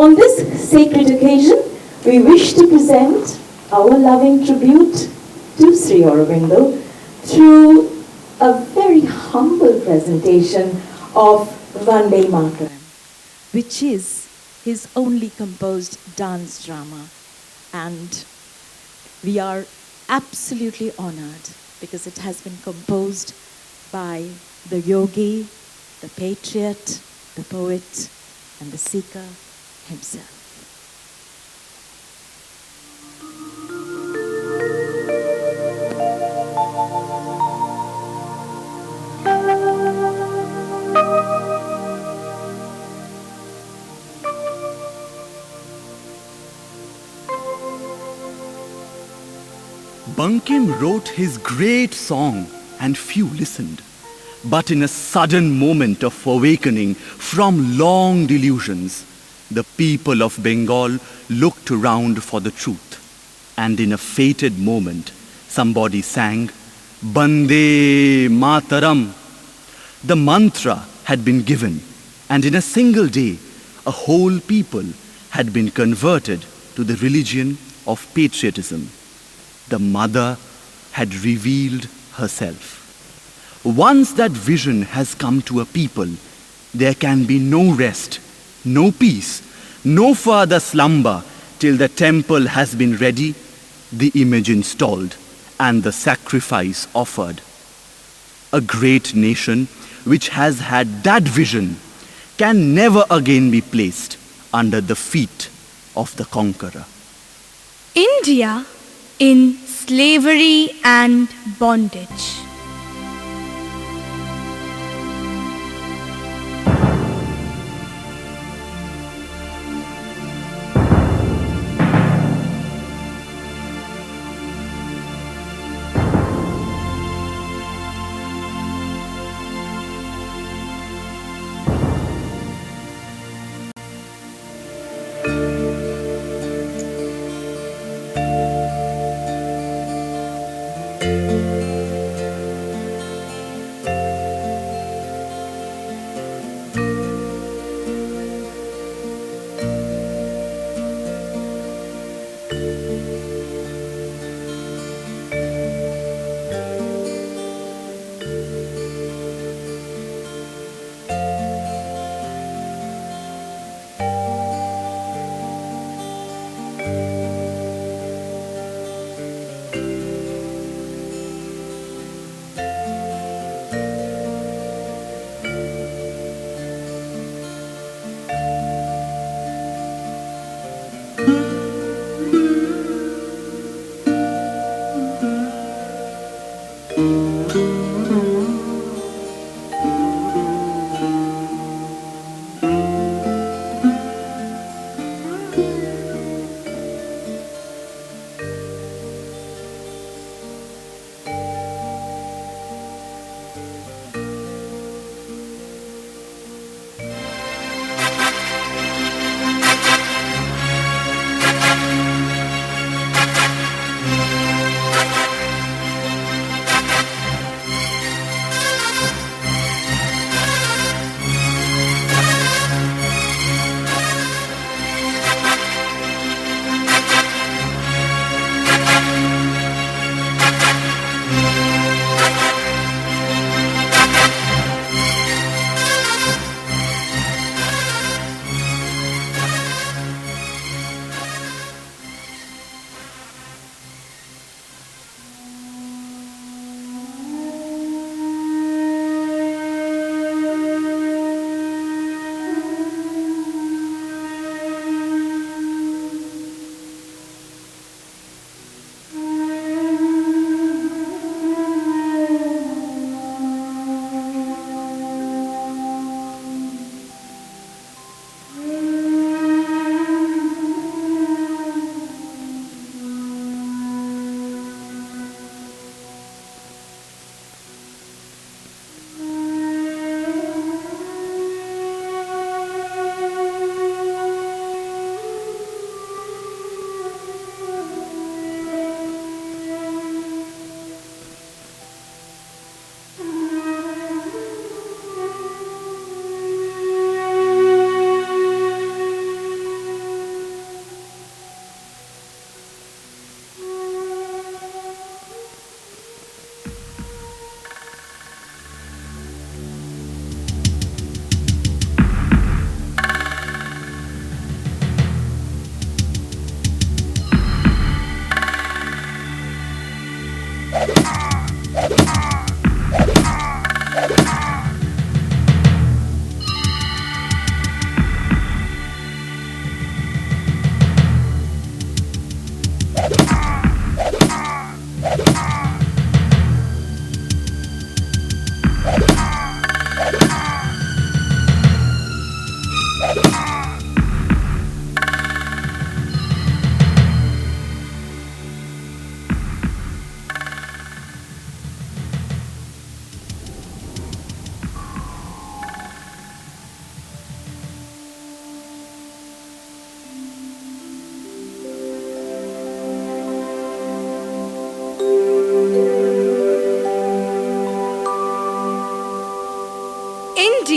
On this sacred occasion, we wish to present our loving tribute to Sri Aurobindo through a very humble presentation of Vande Mataram, which is his only composed dance drama. And we are absolutely honored because it has been composed by the yogi, the patriot, the poet, and the seeker himself. Bankim wrote his great song and few listened. But in a sudden moment of awakening from long delusions, the people of Bengal looked around for the truth. And in a fated moment, somebody sang, Bande Mataram. The mantra had been given, and in a single day, a whole people had been converted to the religion of patriotism. The mother had revealed herself. Once that vision has come to a people, there can be no rest, no peace, no further slumber till the temple has been ready, the image installed, and the sacrifice offered. A great nation which has had that vision can never again be placed under the feet of the conqueror. India in slavery and bondage.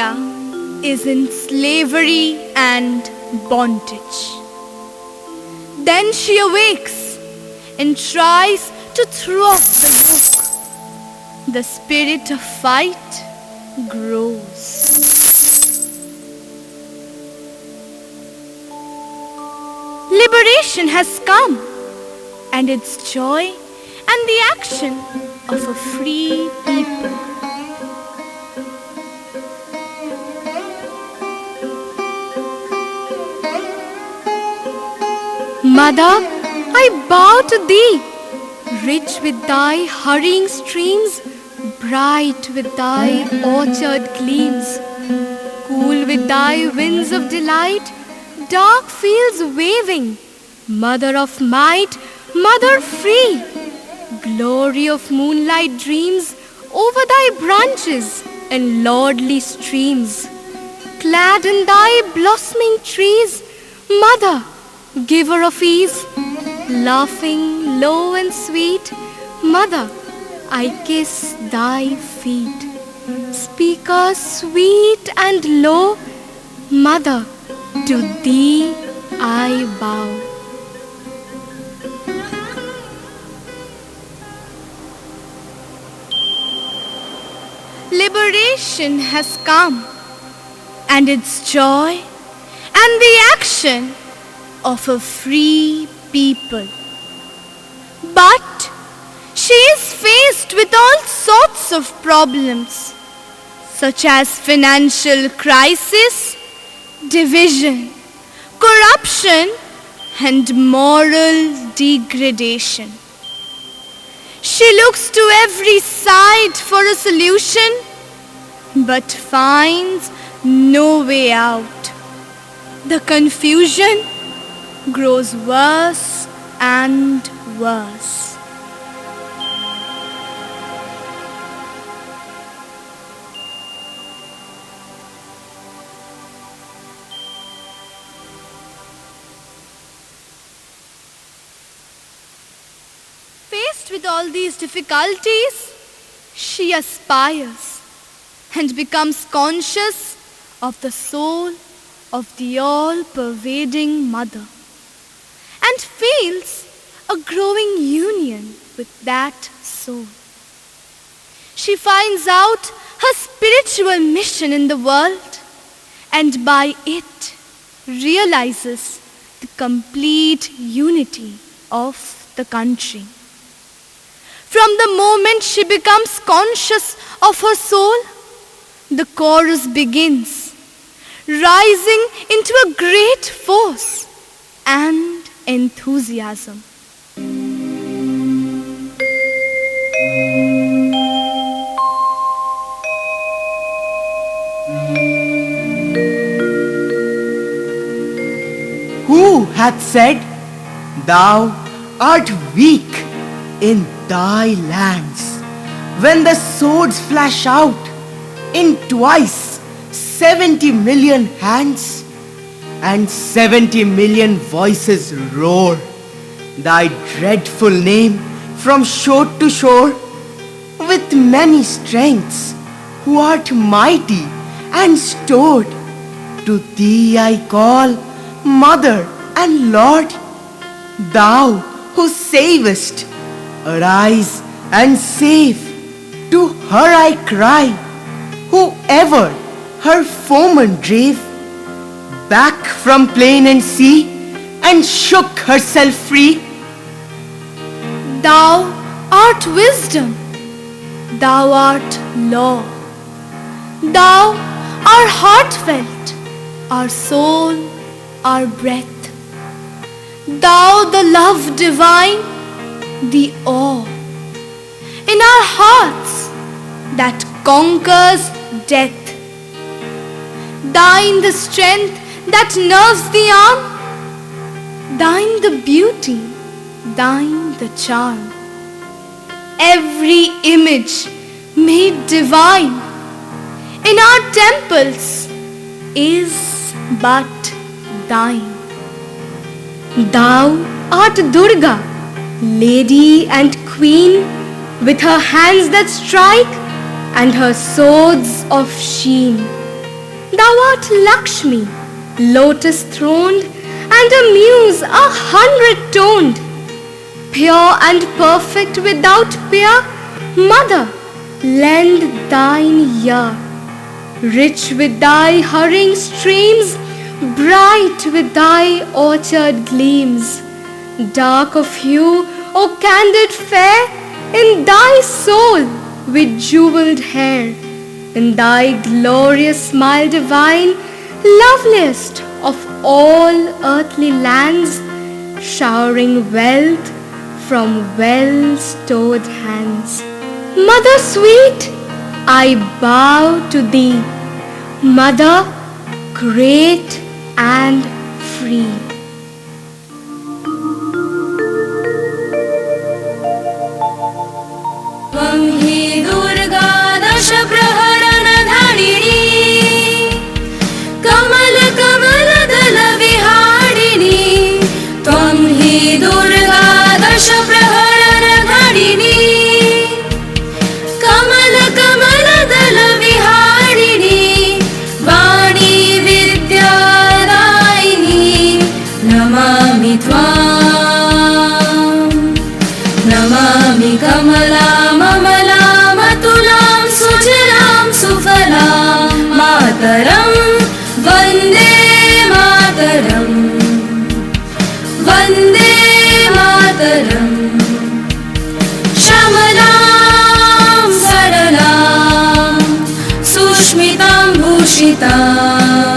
India is in slavery and bondage. Then she awakes and tries to throw off the yoke. The spirit of fight grows. Liberation has come, and its joy and the action of a free people. Mother, I bow to thee, rich with thy hurrying streams, bright with thy orchard gleams, cool with thy winds of delight, dark fields waving, mother of might, mother free, glory of moonlight dreams over thy branches and lordly streams, clad in thy blossoming trees, mother, giver of ease, laughing low and sweet, mother, I kiss thy feet. Speaker sweet and low, mother, to thee I bow. Liberation has come, and its joy and the action of a free people. But she is faced with all sorts of problems, such as financial crisis, division, corruption, and moral degradation. She looks to every side for a solution, but finds no way out. The confusion grows worse and worse. Faced with all these difficulties, she aspires and becomes conscious of the soul of the all-pervading mother, and feels a growing union with that soul. She finds out her spiritual mission in the world, and by it realizes the complete unity of the country. From the moment she becomes conscious of her soul, the chorus begins, rising into a great force and enthusiasm. Who hath said, Thou art weak in thy lands, when the swords flash out in twice 70 million hands, and 70 million voices roar thy dreadful name from shore to shore, with many strengths, who art mighty and stored. To thee I call, Mother and Lord, thou who savest, arise and save. To her I cry, whoever her foeman drave, back from plain and sea, and shook herself free. Thou art wisdom, thou art law, thou art heartfelt, our soul, our breath. Thou the love divine, the awe in our hearts that conquers death. Thine the strength that nerves the arm, thine the beauty, thine the charm. Every image made divine in our temples is but thine. Thou art Durga, lady and queen, with her hands that strike and her swords of sheen. thou art Lakshmi, lotus-throned, and a muse 100-toned. Pure and perfect without peer, Mother, lend thine ear. Rich with thy hurrying streams, bright with thy orchard gleams. Dark of hue, O candid fair, in thy soul with jeweled hair, in thy glorious smile divine, loveliest of all earthly lands, showering wealth from well-stored hands. Mother sweet, I bow to thee, Mother great and free. त्वं हि दुर्गा दशप्रहरणधारिणी, कमलदलविहारिणी। त्वं हि दुर्गा दशप्रहरणधारिणी, कमलदलविहारिणी। वाणी विद्यादायिनी, नमामि त्वाम्। नमामि कमलाममलामतुलां सुजलां सुफलां। मातरं वन्दे मातरं, वन्दे मातरम्। श्यामलां सरलां सुष्मितां भूषितां।